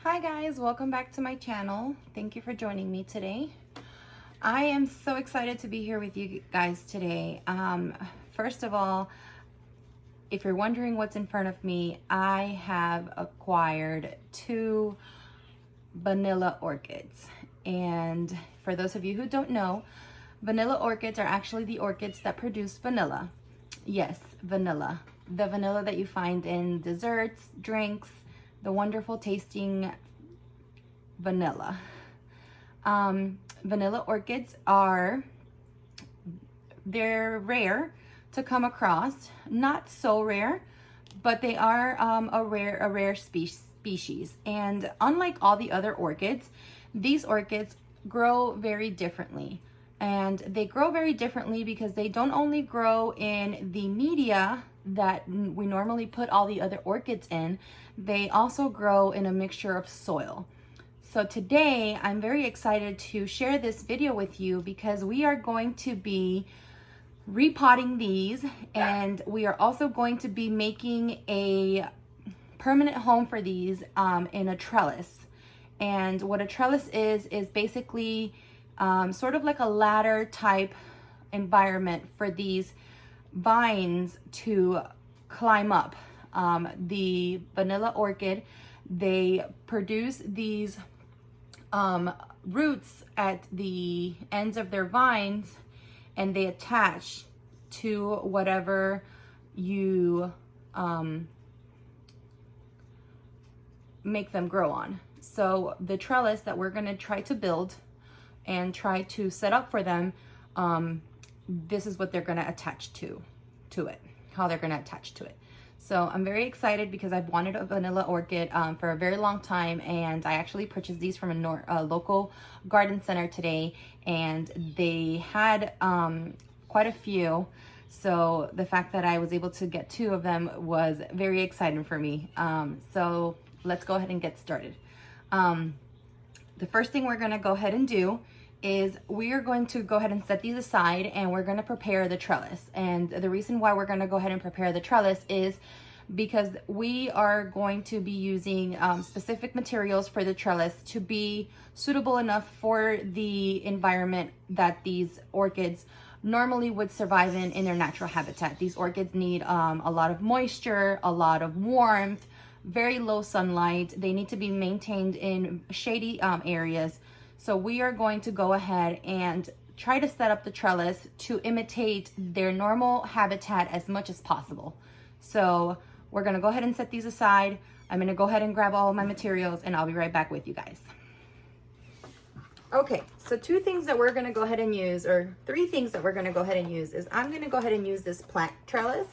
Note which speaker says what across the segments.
Speaker 1: Hi guys, welcome back to my channel. Thank you for joining me today. I am so excited to be here with you guys today. First of all, if you're wondering what's in front of me, I have acquired 2 vanilla orchids. And for those of you who don't know, vanilla orchids are actually the orchids that produce vanilla. Yes, vanilla. The vanilla that you find in desserts, drinks, the wonderful tasting vanilla. Vanilla orchids they're rare to come across, not so rare, but they are a rare species. And unlike all the other orchids, these orchids grow very differently. And they grow very differently because they don't only grow in the media that we normally put all the other orchids in, they also grow in a mixture of soil. So today I'm very excited to share this video with you because we are going to be repotting these, and we are also going to be making a permanent home for these in a trellis. And what a trellis is basically sort of like a ladder type environment for these vines to climb up. The vanilla orchid, they produce these roots at the ends of their vines, and they attach to whatever you make them grow on. So the trellis that we're going to try to build and try to set up for them, this is what they're going to attach to it, how they're going to attach to it. So I'm very excited because I've wanted a vanilla orchid for a very long time, and I actually purchased these from a local garden center today, and they had quite a few. So the fact that I was able to get 2 of them was very exciting for me. So let's go ahead and get started. The first thing we're going to go ahead and do is we are going to go ahead and set these aside, and we're going to prepare the trellis. And the reason why we're going to go ahead and prepare the trellis is because we are going to be using specific materials for the trellis to be suitable enough for the environment that these orchids normally would survive in their natural habitat. These orchids need a lot of moisture, a lot of warmth, very low sunlight. They need to be maintained in shady areas. So we are going to go ahead and try to set up the trellis to imitate their normal habitat as much as possible. So we're going to go ahead and set these aside. I'm going to go ahead and grab all of my materials, and I'll be right back with you guys. Okay, so 2 things that we're going to go ahead and use, or 3 things that we're going to go ahead and use, is I'm going to go ahead and use this plant trellis.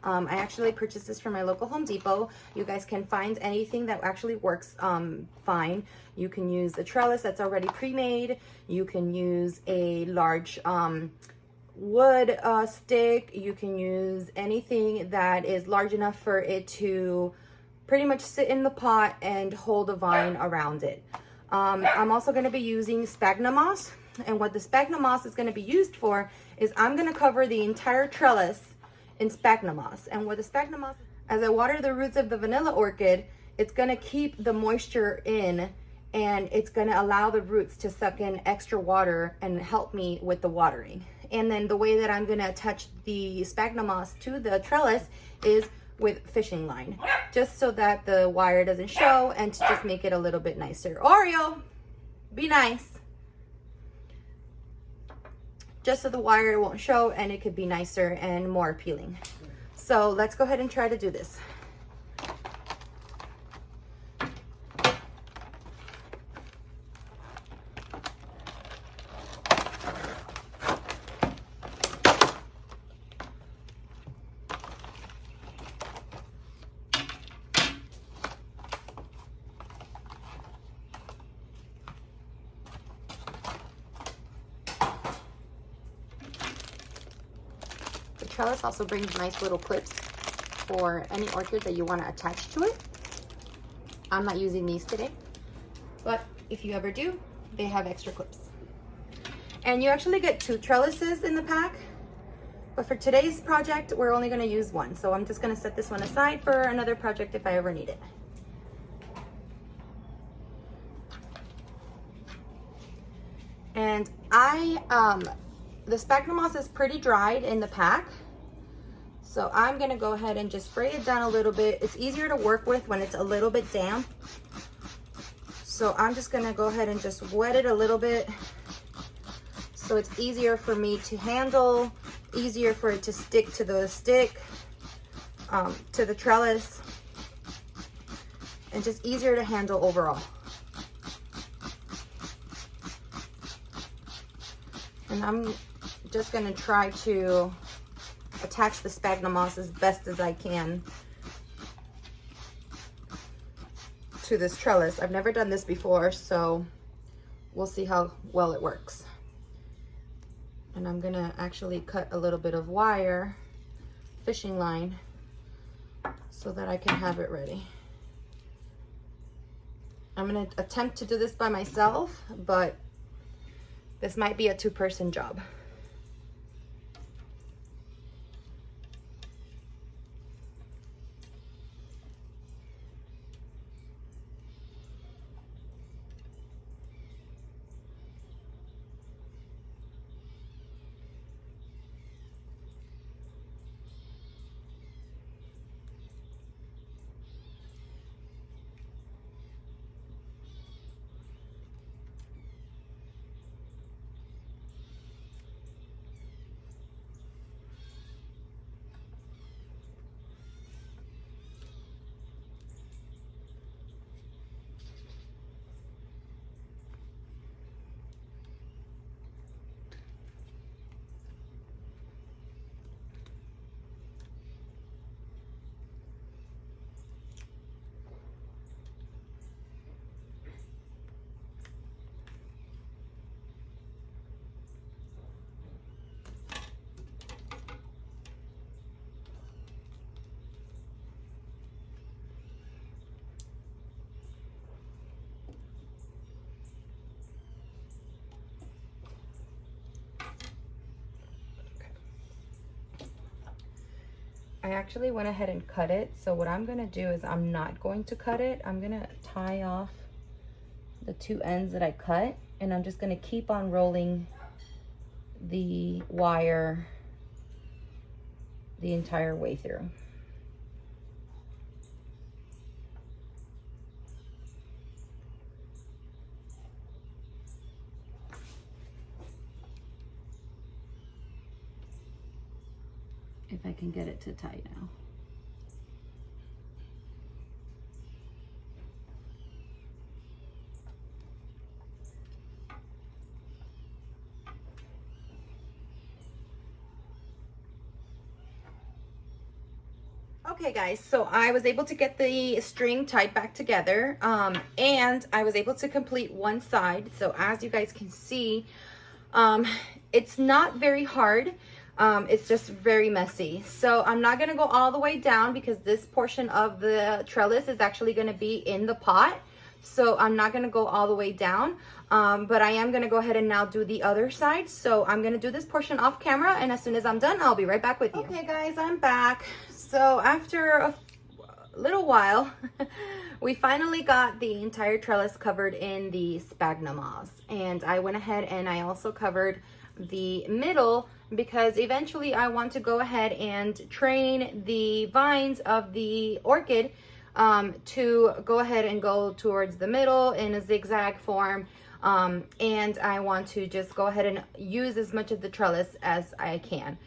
Speaker 1: I actually purchased this from my local Home Depot. You guys can find anything that actually works fine. You can use a trellis that's already pre-made. You can use a large wood stick. You can use anything that is large enough for it to pretty much sit in the pot and hold a vine around it. I'm also going to be using sphagnum moss, and what the sphagnum moss is going to be used for is I'm going to cover the entire trellis in sphagnum moss. And with the sphagnum moss, as I water the roots of the vanilla orchid, it's going to keep the moisture in, and it's going to allow the roots to suck in extra water and help me with the watering. And then the way that I'm going to attach the sphagnum moss to the trellis is with fishing line, just so that the wire doesn't show, and to just make it a little bit nicer. Oreo, be nice. Just so the wire won't show and it could be nicer and more appealing. So let's go ahead and try to do this. Trellis also brings nice little clips for any orchid that you want to attach to it. I'm not using these today, but if you ever do, they have extra clips. And you actually get 2 trellises in the pack, but for today's project, we're only going to use 1. So I'm just going to set this one aside for another project if I ever need it. And the sphagnum moss is pretty dried in the pack. So I'm gonna go ahead and just spray it down a little bit. It's easier to work with when it's a little bit damp. So I'm just gonna go ahead and just wet it a little bit so it's easier for me to handle, easier for it to stick to the stick, to the trellis, and just easier to handle overall. And I'm just gonna try to attach the sphagnum moss as best as I can to this trellis. I've never done this before, so we'll see how well it works. And I'm gonna actually cut a little bit of wire, fishing line, so that I can have it ready. I'm gonna attempt to do this by myself, but this might be a two-person job. I actually went ahead and cut it. So what I'm gonna do is I'm not going to cut it. I'm gonna tie off the two ends that I cut, and I'm just gonna keep on rolling the wire the entire way through. If I can get it to tie now. Okay guys, so I was able to get the string tied back together, and I was able to complete one side. So as you guys can see, it's not very hard. It's just very messy. So I'm not gonna go all the way down because this portion of the trellis is actually gonna be in the pot. So I'm not gonna go all the way down, but I am gonna go ahead and now do the other side. So I'm gonna do this portion off camera, and as soon as I'm done, I'll be right back with you. Okay guys, I'm back. So after a little while, we finally got the entire trellis covered in the sphagnum moss. And I went ahead and I also covered the middle because eventually I want to go ahead and train the vines of the orchid to go ahead and go towards the middle in a zigzag form. And I want to just go ahead and use as much of the trellis as I can.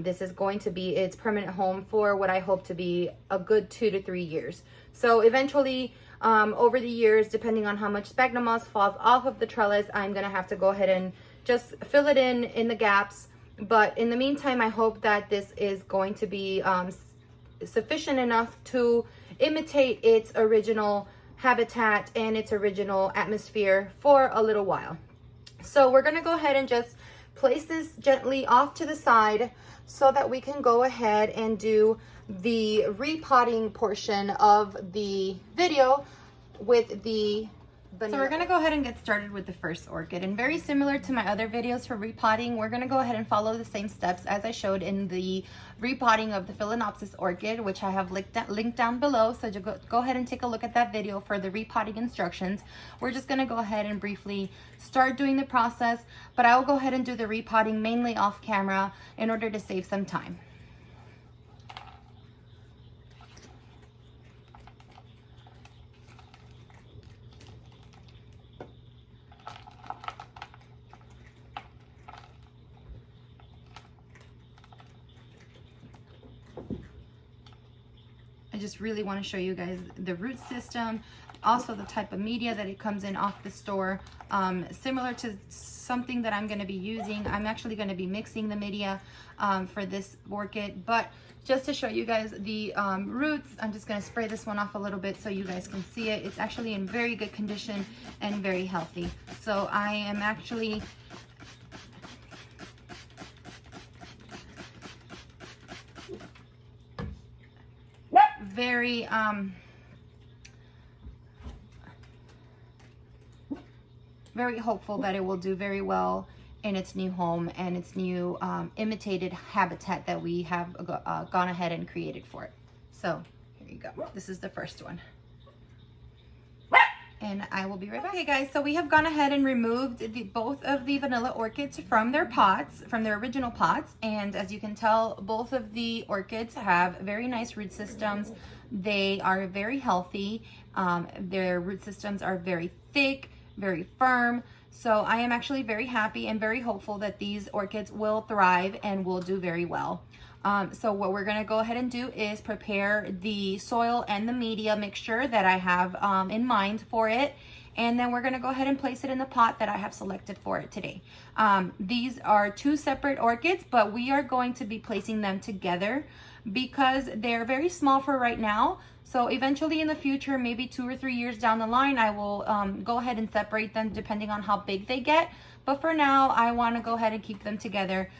Speaker 1: This is going to be its permanent home for what I hope to be a good 2 to 3 years. So eventually, over the years, depending on how much sphagnum moss falls off of the trellis, I'm gonna have to go ahead and just fill it in the gaps. But in the meantime, I hope that this is going to be sufficient enough to imitate its original habitat and its original atmosphere for a little while. So we're gonna go ahead and just place this gently off to the side so that we can go ahead and do the repotting portion of the video with the So we're gonna go ahead and get started with the first orchid, and very similar to my other videos for repotting, we're gonna go ahead and follow the same steps as I showed in the repotting of the Phalaenopsis orchid, which I have linked down below. So go ahead and take a look at that video for the repotting instructions. We're just gonna go ahead and briefly start doing the process, but I will go ahead and do the repotting mainly off camera in order to save some time. I just really want to show you guys the root system, also the type of media that it comes in off the store. Similar to something that I'm going to be using, I'm actually going to be mixing the media for this orchid, but just to show you guys the roots, I'm just going to spray this one off a little bit so you guys can see it. It's actually in very good condition and very healthy. So I am actually very very hopeful that it will do very well in its new home and its new imitated habitat that we have gone ahead and created for it. So here you go. This is the first one. And I will be right back. Okay guys, so we have gone ahead and removed both of the vanilla orchids from their pots, from their original pots. And as you can tell, both of the orchids have very nice root systems. They are very healthy. Their root systems are very thick, very firm. So I am actually very happy and very hopeful that these orchids will thrive and will do very well. So what we're gonna go ahead and do is prepare the soil and the media mixture that I have in mind for it. And then we're gonna go ahead and place it in the pot that I have selected for it today. These are two separate orchids, but we are going to be placing them together because they're very small for right now. So eventually in the future, maybe 2 or 3 years down the line, I will go ahead and separate them depending on how big they get. But for now, I want to go ahead and keep them together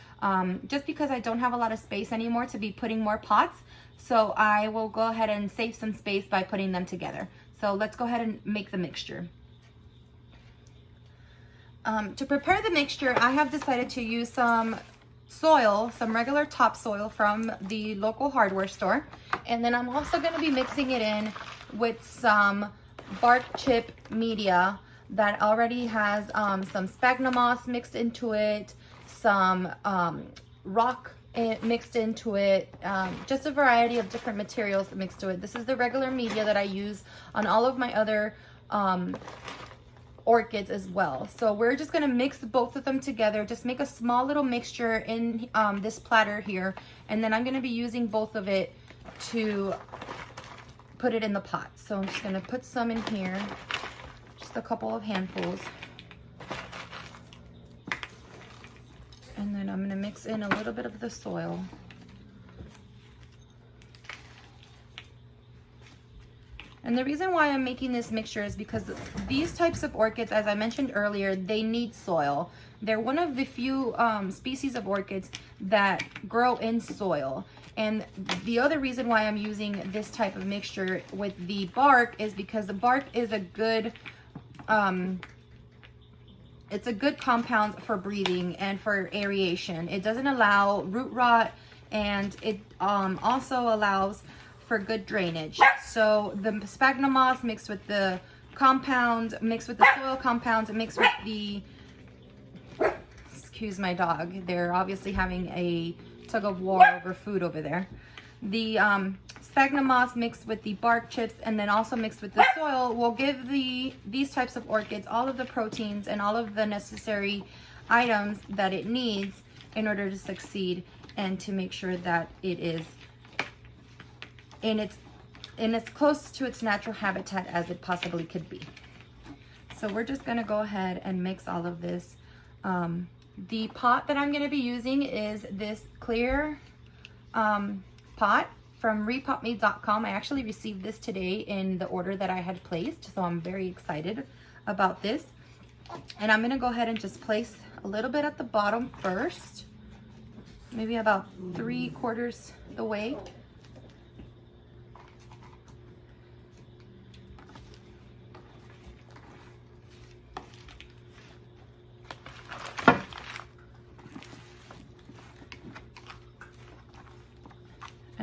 Speaker 1: just because I don't have a lot of space anymore to be putting more pots. So I will go ahead and save some space by putting them together. So let's go ahead and make the mixture. To prepare the mixture, I have decided to use some soil, some regular topsoil from the local hardware store. And then I'm also going to be mixing it in with some bark chip media that already has some sphagnum moss mixed into it, some rock mixed into it, just a variety of different materials mixed to it. This is the regular media that I use on all of my other orchids as well. So we're just going to mix both of them together, just make a small little mixture in this platter here, and then I'm going to be using both of it to put it in the pot. So I'm just going to put some in here, just a couple of handfuls, and then I'm going to mix in a little bit of the soil. And the reason why I'm making this mixture is because these types of orchids, as I mentioned earlier, they need soil. They're one of the few species of orchids that grow in soil. And the other reason why I'm using this type of mixture with the bark is because the bark is a good, it's a good compound for breathing and for aeration. It doesn't allow root rot, and it also allows for good drainage. So the sphagnum moss mixed with the compound, mixed with the soil compound, mixed with the, excuse my dog, they're obviously having a tug of war over food over there. The sphagnum moss mixed with the bark chips and then also mixed with the soil will give these types of orchids all of the proteins and all of the necessary items that it needs in order to succeed and to make sure that it is in as close to its natural habitat as it possibly could be. So we're just gonna go ahead and mix all of this. The pot that I'm gonna be using is this clear pot from repotme.com. I actually received this today in the order that I had placed, so I'm very excited about this. And I'm gonna go ahead and just place a little bit at the bottom first, maybe about 3/4 the way.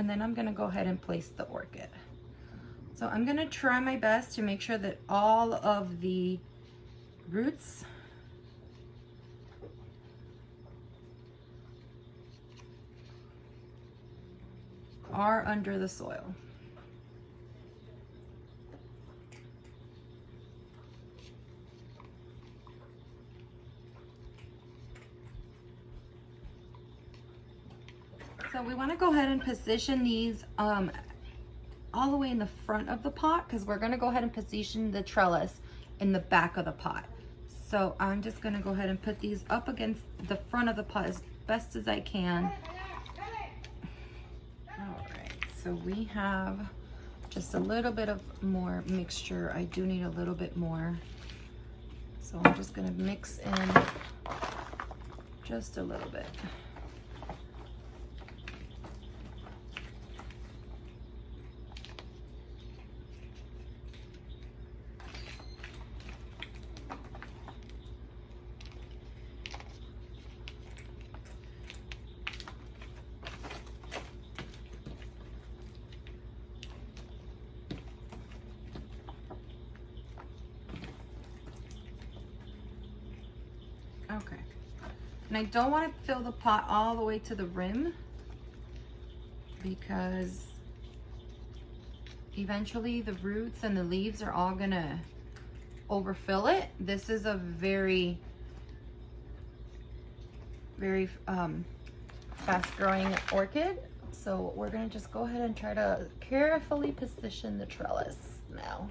Speaker 1: and then I'm gonna go ahead and place the orchid. So I'm gonna try my best to make sure that all of the roots are under the soil. So we want to go ahead and position these all the way in the front of the pot, because we're going to go ahead and position the trellis in the back of the pot. So I'm just going to go ahead and put these up against the front of the pot as best as I can. All right, so we have just a little bit of more mixture. I do need a little bit more. So I'm just going to mix in just a little bit. Okay, and I don't want to fill the pot all the way to the rim, because eventually the roots and the leaves are all gonna overfill it. This is a very fast growing orchid, so we're gonna just go ahead and try to carefully position the trellis now.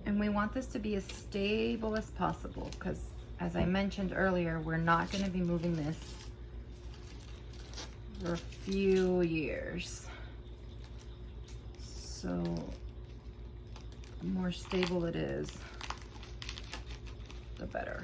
Speaker 1: And we want this to be as stable as possible, because as I mentioned earlier, we're not going to be moving this for a few years. So the more stable it is, the better.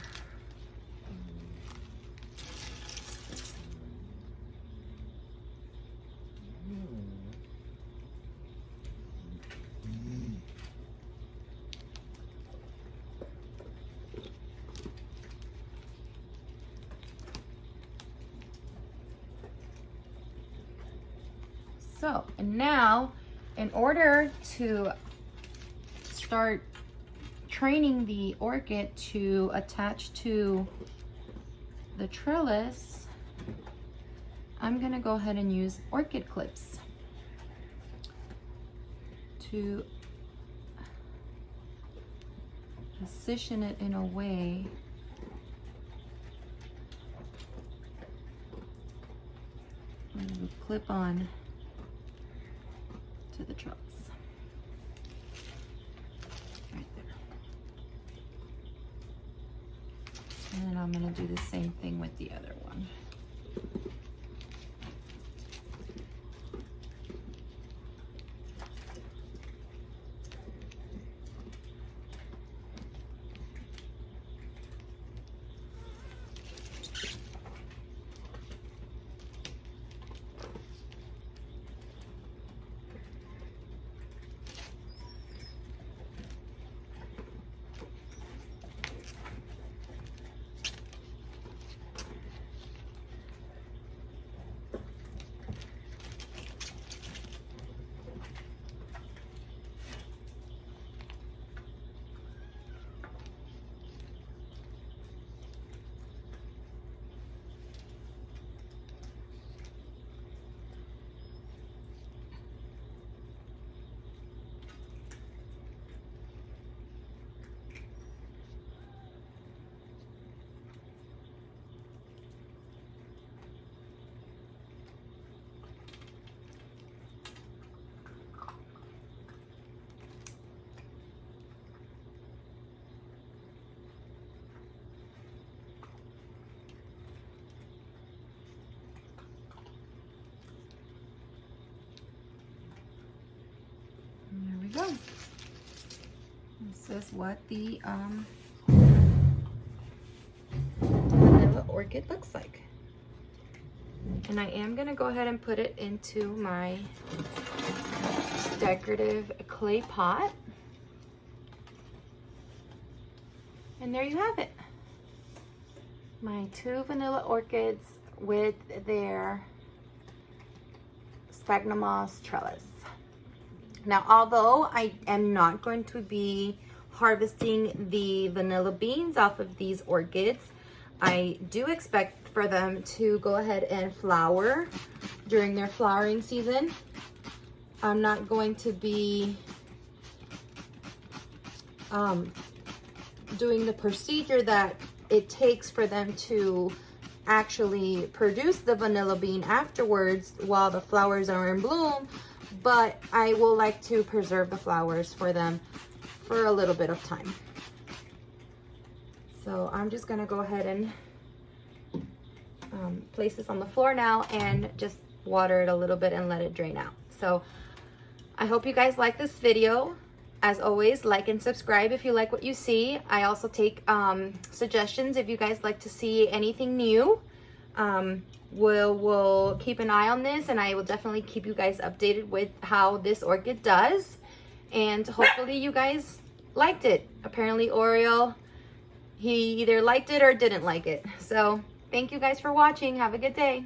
Speaker 1: So, and now, in order to start training the orchid to attach to the trellis, I'm gonna go ahead and use orchid clips to position it in a way that it will clip on to the trellis. Right there. And I'm going to do the same thing with the other one. go. This is what the vanilla orchid looks like. And I am gonna go ahead and put it into my decorative clay pot. And there you have it. My 2 vanilla orchids with their sphagnum moss trellis. Now, although I am not going to be harvesting the vanilla beans off of these orchids, I do expect for them to go ahead and flower during their flowering season. I'm not going to be doing the procedure that it takes for them to actually produce the vanilla bean afterwards while the flowers are in bloom, but I will like to preserve the flowers for them for a little bit of time. So I'm just gonna go ahead and place this on the floor now and just water it a little bit and let it drain out. So I hope you guys like this video. As always, like and subscribe if you like what you see. I also take suggestions if you guys like to see anything new. We'll keep an eye on this, and I will definitely keep you guys updated with how this orchid does. And hopefully you guys liked it. Apparently Oriole, he either liked it or didn't like it. So thank you guys for watching. Have a good day.